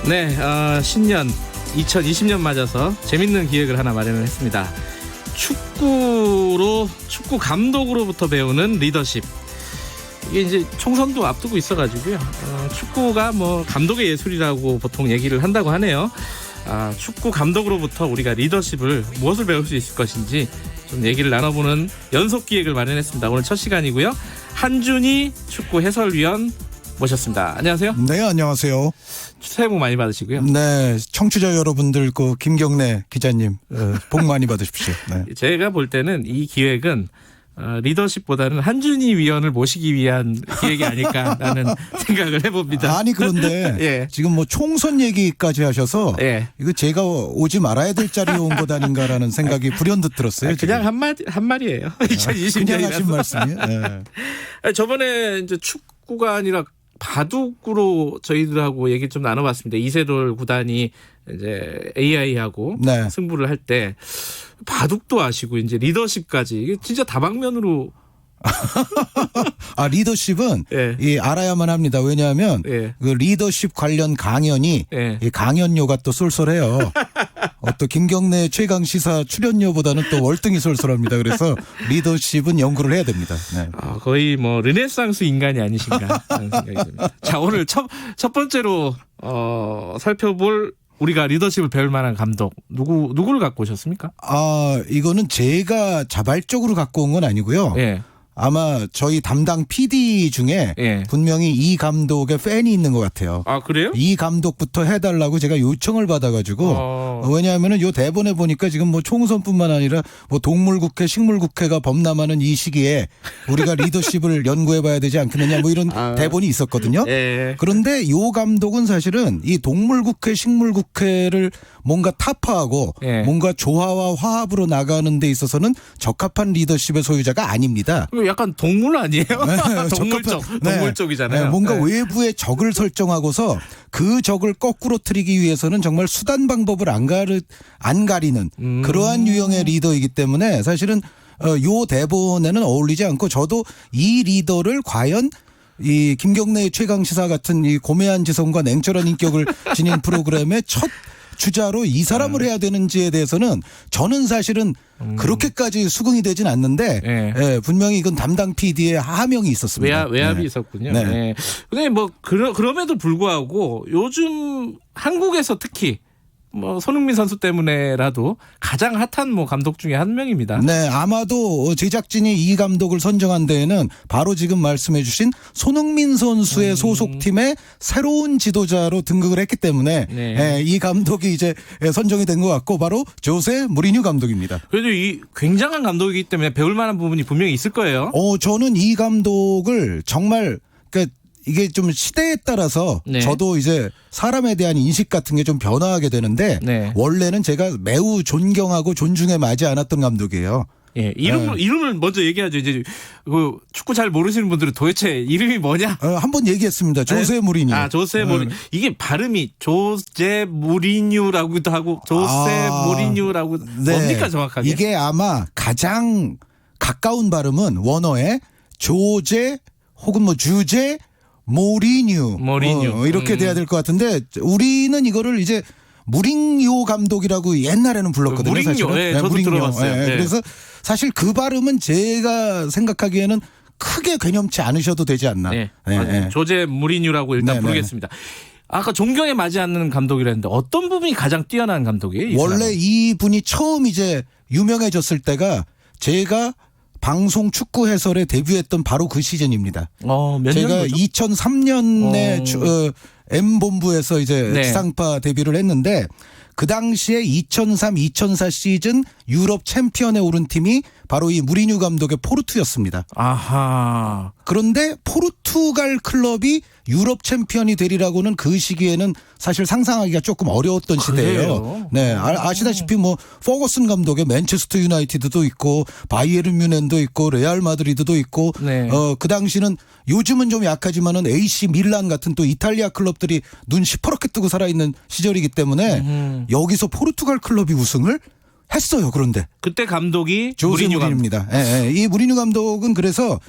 네, 신년 2020년 맞아서 재밌는 기획을 하나 마련을 했습니다. 축구 감독으로부터 배우는 리더십. 이게 이제 총선도 앞두고 있어가지고요. 축구가 뭐 감독의 예술이라고 보통 얘기를 한다고 하네요. 축구 감독으로부터 우리가 리더십을 무엇을 배울 수 있을 것인지 좀 얘기를 나눠보는 연속 기획을 마련했습니다. 오늘 첫 시간이고요. 한준희 축구 해설위원 모셨습니다. 안녕하세요. 네, 안녕하세요. 새해 복 많이 받으시고요. 네, 청취자 여러분들, 김경래 기자님, 복 많이 받으십시오. 네. 제가 볼 때는 이 기획은 리더십보다는 한준희 위원을 모시기 위한 기획이 아닐까라는 생각을 해봅니다. 아니, 그런데 예. 지금 뭐 총선 얘기까지 하셔서 예. 이거 제가 오지 말아야 될 자리에 온 것 아닌가라는 생각이 불현듯 들었어요. 그냥 한 말이에요. 2020년이라서. 그냥 하신 말씀이에요. 네. 저번에 이제 축구가 아니라 바둑으로 저희들하고 얘기 좀 나눠봤습니다. 이세돌 구단이 이제 AI하고 네. 승부를 할 때 바둑도 아시고 이제 리더십까지 이게 진짜 다방면으로. 리더십은 예. 알아야만 합니다. 왜냐하면 예. 그 리더십 관련 강연이 예. 이 강연료가 또 쏠쏠해요. 또 김경래 최강 시사 출연료보다는 또 월등히 쏠쏠합니다. 그래서 리더십은 연구를 해야 됩니다. 네. 거의 뭐 르네상스 인간이 아니신가 하는 생각이 듭니다. 자, 오늘 첫 번째로 살펴볼 우리가 리더십을 배울 만한 감독 누구를 갖고 오셨습니까? 이거는 제가 자발적으로 갖고 온 건 아니고요. 예. 아마 저희 담당 PD 중에 예. 분명히 이 감독의 팬이 있는 것 같아요. 그래요? 이 감독부터 해달라고 제가 요청을 받아가지고 왜냐하면은 요 대본에 보니까 지금 뭐 총선뿐만 아니라 뭐 동물국회, 식물국회가 범람하는 이 시기에 우리가 리더십을 연구해봐야 되지 않겠느냐 뭐 이런 대본이 있었거든요. 예. 그런데 요 감독은 사실은 이 동물국회, 식물국회를 뭔가 타파하고 예. 뭔가 조화와 화합으로 나가는 데 있어서는 적합한 리더십의 소유자가 아닙니다. 약간 동물 아니에요? 네, 동물 쪽이잖아요. 네, 뭔가 네. 외부의 적을 설정하고서 그 적을 거꾸로 트리기 위해서는 정말 수단 방법을 안 가리는 그러한 유형의 리더이기 때문에 사실은 요 대본에는 어울리지 않고 저도 이 리더를 과연 이 김경래 최강시사 같은 이 고매한 지성과 냉철한 인격을 지닌 프로그램의 첫 주자로 이 사람을 해야 되는지에 대해서는 저는 사실은 그렇게까지 수긍이 되진 않는데 예, 분명히 이건 담당 PD의 하명이 있었습니다. 외압이 네. 있었군요. 네. 네. 근데 뭐 그럼에도 불구하고 요즘 한국에서 특히 뭐 손흥민 선수 때문에라도 가장 핫한 뭐 감독 중에 한 명입니다. 네, 아마도 제작진이 이 감독을 선정한 데에는 바로 지금 말씀해 주신 손흥민 선수의 소속팀의 새로운 지도자로 등극을 했기 때문에 네. 이 감독이 이제 선정이 된 것 같고 바로 조세 무리뉴 감독입니다. 그래도 이 굉장한 감독이기 때문에 배울 만한 부분이 분명히 있을 거예요. 저는 이 감독을 정말 이게 좀 시대에 따라서 네. 저도 이제 사람에 대한 인식 같은 게 좀 변화하게 되는데 네. 원래는 제가 매우 존경하고 존중해 마지 않았던 감독이에요. 예, 이름을 먼저 얘기하죠. 이제 그 축구 잘 모르시는 분들은 도대체 이름이 뭐냐? 한번 얘기했습니다. 조세 무리뉴. 조세 무리뉴. 이게 발음이 조세 무리뉴라고도 하고 조세 무리뉴라고 뭡니까 정확하게? 이게 아마 가장 가까운 발음은 원어의 조제 혹은 뭐 주제 모리뉴 이렇게 돼야 될 것 같은데 우리는 이거를 이제 무링요 감독이라고 옛날에는 불렀거든요. 무링요, 사실은. 네, 저도 무링요. 들어봤어요. 네. 그래서 사실 그 발음은 제가 생각하기에는 크게 괴념치 않으셔도 되지 않나. 네. 조제 무리뉴라고 일단 부르겠습니다. 아까 존경에 맞지 않는 감독이라는데 어떤 부분이 가장 뛰어난 감독이에요? 원래 이분이 처음 이제 유명해졌을 때가 제가 방송 축구 해설에 데뷔했던 바로 그 시즌입니다. 몇 제가 년도죠? 2003년에 M본부에서 이제 지상파 데뷔를 했는데 그 당시에 2003-2004 시즌 유럽 챔피언에 오른 팀이 바로 이 무리뉴 감독의 포르투였습니다. 아하. 그런데 포르투갈 클럽이 유럽 챔피언이 되리라고는 그 시기에는 사실 상상하기가 조금 어려웠던 시대예요. 네, 아시다시피 뭐 퍼거슨 감독의 맨체스터 유나이티드도 있고 바이에른 뮌헨도 있고 레알 마드리드도 있고 그 당시는 요즘은 좀 약하지만은 AC 밀란 같은 또 이탈리아 클럽들이 눈 시퍼렇게 뜨고 살아있는 시절이기 때문에 여기서 포르투갈 클럽이 우승을 했어요. 그런데 그때 감독이 조세 무리뉴입니다. 이 무리뉴 감독은 그래서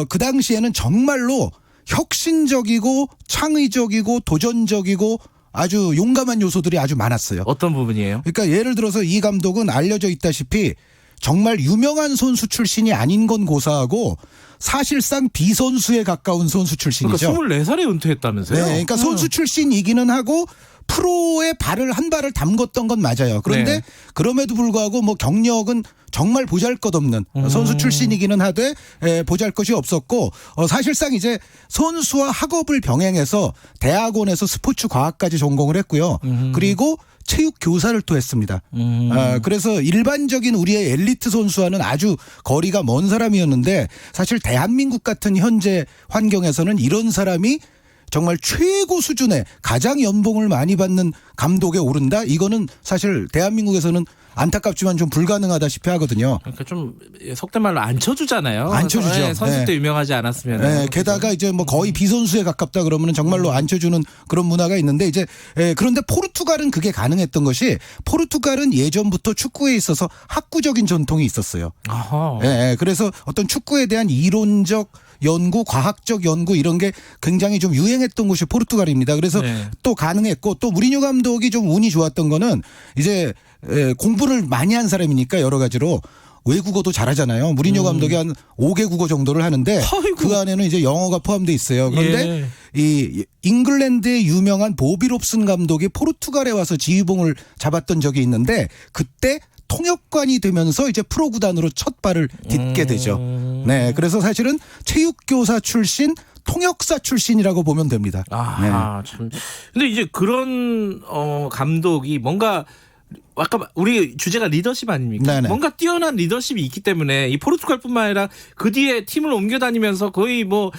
그 당시에는 정말로 혁신적이고 창의적이고 도전적이고 아주 용감한 요소들이 아주 많았어요. 어떤 부분이에요? 그러니까 예를 들어서 이 감독은 알려져 있다시피 정말 유명한 선수 출신이 아닌 건 고사하고 사실상 비선수에 가까운 선수 출신이죠. 그러니까 24살에 은퇴했다면서요? 네, 그러니까 선수 출신이기는 하고 프로에 한 발을 담궜던 건 맞아요. 그런데 네. 그럼에도 불구하고 뭐 경력은 정말 보잘것없는 선수 출신이기는 하되 보잘것이 없었고 사실상 이제 선수와 학업을 병행해서 대학원에서 스포츠 과학까지 전공을 했고요. 그리고 체육 교사를 또 했습니다. 그래서 일반적인 우리의 엘리트 선수와는 아주 거리가 먼 사람이었는데 사실 대한민국 같은 현재 환경에서는 이런 사람이 정말 최고 수준의 가장 연봉을 많이 받는 감독에 오른다? 이거는 사실 대한민국에서는 안타깝지만 좀 불가능하다시피 하거든요. 그러니까 좀 속된 말로 안 쳐주잖아요. 안 쳐주죠. 네, 선수 때 네. 유명하지 않았으면. 네, 게다가 이제 뭐 거의 비선수에 가깝다 그러면 정말로 안 쳐주는 그런 문화가 있는데 이제 그런데 포르투갈은 그게 가능했던 것이 포르투갈은 예전부터 축구에 있어서 학구적인 전통이 있었어요. 아하. 네, 그래서 어떤 축구에 대한 이론적 연구, 과학적 연구 이런 게 굉장히 좀 유행했던 곳이 포르투갈입니다. 그래서 네. 또 가능했고 또 무리뉴 감독이 좀 운이 좋았던 거는 이제 공부를 많이 한 사람이니까 여러 가지로 외국어도 잘하잖아요. 무리뉴 감독이 한 5개 국어 정도를 하는데 아이고. 그 안에는 이제 영어가 포함되어 있어요. 그런데 이 잉글랜드의 유명한 보비 롭슨 감독이 포르투갈에 와서 지휘봉을 잡았던 적이 있는데 그때 통역관이 되면서 이제 프로 구단으로 첫 발을 딛게 되죠. 네, 그래서 사실은 체육교사 출신, 통역사 출신이라고 보면 됩니다. 아, 참. 근데 이제 그런 감독이 뭔가 아까 우리 주제가 리더십 아닙니까? 네네. 뭔가 뛰어난 리더십이 있기 때문에 이 포르투갈뿐만 아니라 그 뒤에 팀을 옮겨 다니면서 거의 뭐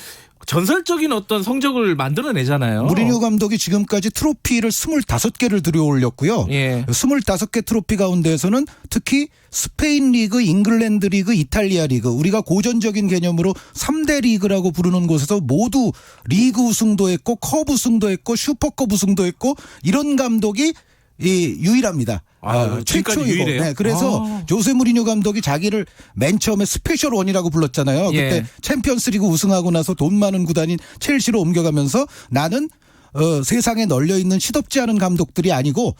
전설적인 어떤 성적을 만들어내잖아요. 무리뉴 감독이 지금까지 트로피를 25개를 들여올렸고요. 예. 25개 트로피 가운데에서는 특히 스페인 리그, 잉글랜드 리그, 이탈리아 리그 우리가 고전적인 개념으로 3대 리그라고 부르는 곳에서 모두 리그 우승도 했고 컵 우승도 했고 슈퍼컵 우승도 했고 이런 감독이 유일합니다. 지금까지 최초이고. 유일해요? 네, 그래서 조세 무리뉴 감독이 자기를 맨 처음에 스페셜 원이라고 불렀잖아요. 그때 예. 챔피언스리그 우승하고 나서 돈 많은 구단인 첼시로 옮겨가면서 나는 세상에 널려 있는 시덥지 않은 감독들이 아니고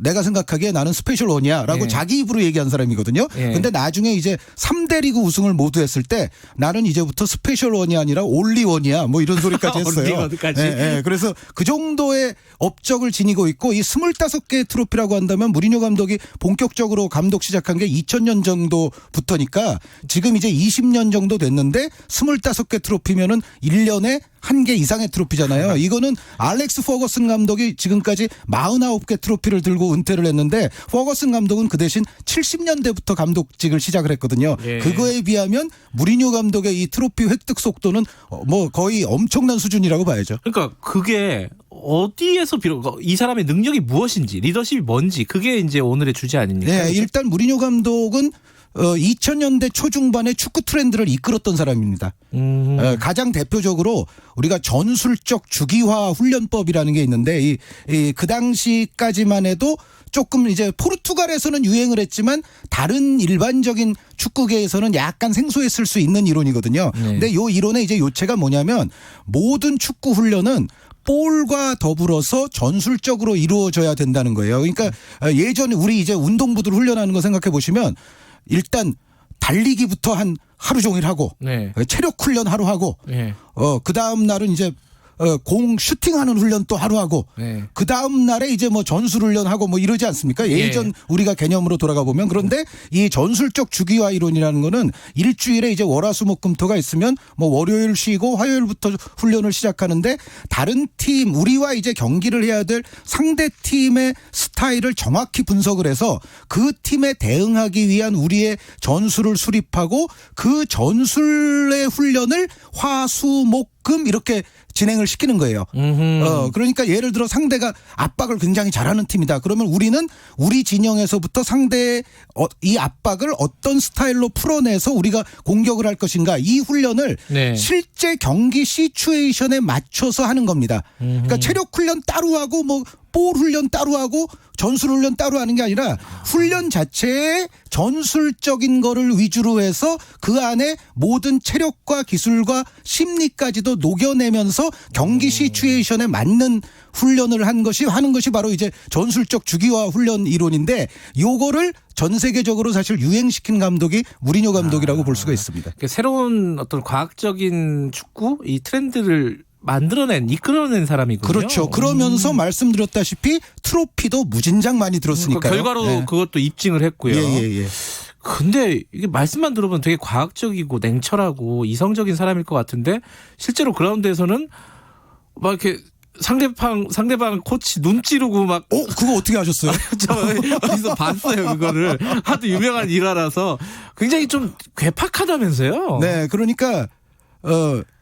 내가 생각하기에 나는 스페셜 원이야라고 예. 자기 입으로 얘기한 사람이거든요. 예. 근데 나중에 이제 3대 리그 우승을 모두 했을 때 나는 이제부터 스페셜 원이 아니라 올리 원이야. 뭐 이런 소리까지 했어요. 올리 원까지. 그래서 그 정도의 업적을 지니고 있고 이 25개의 트로피라고 한다면 무리뉴 감독이 본격적으로 감독 시작한 게 2000년 정도부터니까 지금 이제 20년 정도 됐는데 25개 트로피면은 1년에 1개 이상의 트로피잖아요. 이거는 알렉스 퍼거슨 감독이 지금까지 49개 트로피를 들고 은퇴를 했는데 퍼거슨 감독은 그 대신 70년대부터 감독직을 시작을 했거든요. 예. 그거에 비하면 무리뉴 감독의 이 트로피 획득 속도는 뭐 거의 엄청난 수준이라고 봐야죠. 그러니까 그게 어디에서 이 사람의 능력이 무엇인지 리더십이 뭔지 그게 이제 오늘의 주제 아닙니까? 네, 일단 무리뉴 감독은 2000년대 초중반에 축구 트렌드를 이끌었던 사람입니다. 가장 대표적으로 우리가 전술적 주기화 훈련법이라는 게 있는데 그 당시까지만 해도 조금 이제 포르투갈에서는 유행을 했지만 다른 일반적인 축구계에서는 약간 생소했을 수 있는 이론이거든요. 네. 근데 이 이론의 이제 요체가 뭐냐면 모든 축구 훈련은 볼과 더불어서 전술적으로 이루어져야 된다는 거예요. 그러니까 예전에 우리 이제 운동부들 훈련하는 거 생각해 보시면 일단 달리기부터 한 하루 종일 하고 네. 체력 훈련 하루 하고 네. 그 다음 날은 이제 공 슈팅하는 훈련 또 하루 하고 네. 그 다음 날에 이제 뭐 전술 훈련하고 뭐 이러지 않습니까? 예전 예. 우리가 개념으로 돌아가 보면 그런데 이 전술적 주기화 이론이라는 거는 일주일에 이제 월화수목금토가 있으면 뭐 월요일 쉬고 화요일부터 훈련을 시작하는데 다른 팀 우리와 이제 경기를 해야 될 상대 팀의 스타일을 정확히 분석을 해서 그 팀에 대응하기 위한 우리의 전술을 수립하고 그 전술의 훈련을 화수목금 이렇게 진행을 시키는 거예요. 그러니까 예를 들어 상대가 압박을 굉장히 잘하는 팀이다. 그러면 우리는 우리 진영에서부터 상대의 이 압박을 어떤 스타일로 풀어내서 우리가 공격을 할 것인가 이 훈련을 네. 실제 경기 시츄에이션에 맞춰서 하는 겁니다. 그러니까 체력 훈련 따로 하고 뭐 볼 훈련 따로 하고 전술 훈련 따로 하는 게 아니라 훈련 자체에 전술적인 거를 위주로 해서 그 안에 모든 체력과 기술과 심리까지도 녹여내면서 경기 시츄에이션에 맞는 훈련을 하는 것이 바로 이제 전술적 주기화 훈련 이론인데 요거를 전 세계적으로 사실 유행시킨 감독이 무리뉴 감독이라고 볼 수가 있습니다. 새로운 어떤 과학적인 축구 이 트렌드를 이끌어낸 사람이군요. 그렇죠. 그러면서 말씀드렸다시피 트로피도 무진장 많이 들었으니까요. 그러니까 결과로 네. 그것도 입증을 했고요. 예. 근데 이게 말씀만 들어보면 되게 과학적이고 냉철하고 이성적인 사람일 것 같은데 실제로 그라운드에서는 막 이렇게 상대방 코치 눈 찌르고 막 그거 어떻게 하셨어요? 저 어디서 봤어요 그거를. 하도 유명한 일화라서 굉장히 좀 괴팍하다면서요. 네, 그러니까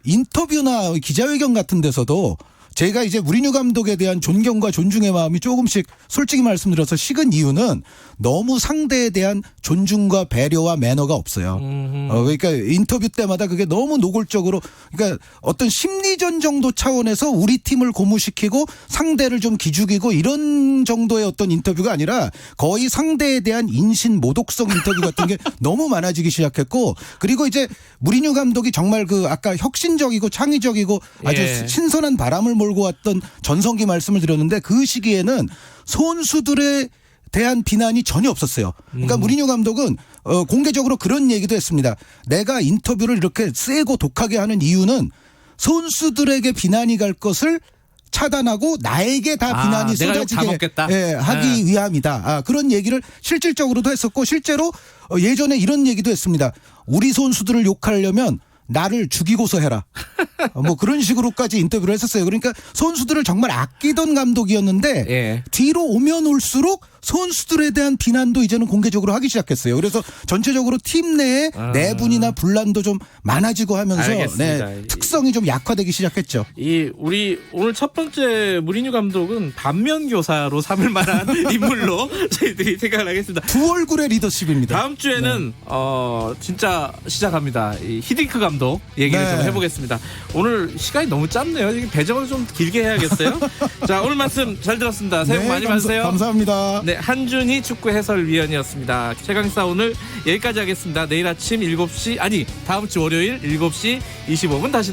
인터뷰나 기자회견 같은 데서도 제가 이제 무리뉴 감독에 대한 존경과 존중의 마음이 조금씩 솔직히 말씀드려서 식은 이유는 너무 상대에 대한 존중과 배려와 매너가 없어요. 그러니까 인터뷰 때마다 그게 너무 노골적으로 그러니까 어떤 심리전 정도 차원에서 우리 팀을 고무시키고 상대를 좀 기죽이고 이런 정도의 어떤 인터뷰가 아니라 거의 상대에 대한 인신 모독성 인터뷰 같은 게 너무 많아지기 시작했고 그리고 이제 무리뉴 감독이 정말 그 아까 혁신적이고 창의적이고 아주 예. 신선한 바람을 몰고 왔던 전성기 말씀을 드렸는데 그 시기에는 선수들의 대한 비난이 전혀 없었어요. 그러니까 무리뉴 감독은 공개적으로 그런 얘기도 했습니다. 내가 인터뷰를 이렇게 세고 독하게 하는 이유는 선수들에게 비난이 갈 것을 차단하고 나에게 다 비난이 내가 다 쏟아지게 먹겠다. 하기 위함이다. 그런 얘기를 실질적으로도 했었고 실제로 예전에 이런 얘기도 했습니다. 우리 선수들을 욕하려면 나를 죽이고서 해라. 뭐 그런 식으로까지 인터뷰를 했었어요. 그러니까 선수들을 정말 아끼던 감독이었는데 예. 뒤로 오면 올수록 선수들에 대한 비난도 이제는 공개적으로 하기 시작했어요. 그래서 전체적으로 팀 내에 내분이나 분란도 좀 많아지고 하면서 알겠습니다. 특성이 좀 약화되기 시작했죠. 우리 오늘 첫 번째 무리뉴 감독은 반면교사로 삼을 만한 인물로 저희들이 생각을 하겠습니다. 두 얼굴의 리더십입니다. 다음 주에는 진짜 시작합니다. 이 히딩크 감독 얘기를 네. 좀 해보겠습니다. 오늘 시간이 너무 짧네요. 지금 배정을 좀 길게 해야겠어요. 자, 오늘 말씀 잘 들었습니다. 새해 복 많이 받으세요. 감사합니다. 네, 한준희 축구 해설위원이었습니다. 최강시사 오늘 여기까지 하겠습니다. 내일 아침 7시 다음 주 월요일 7시 25분 다시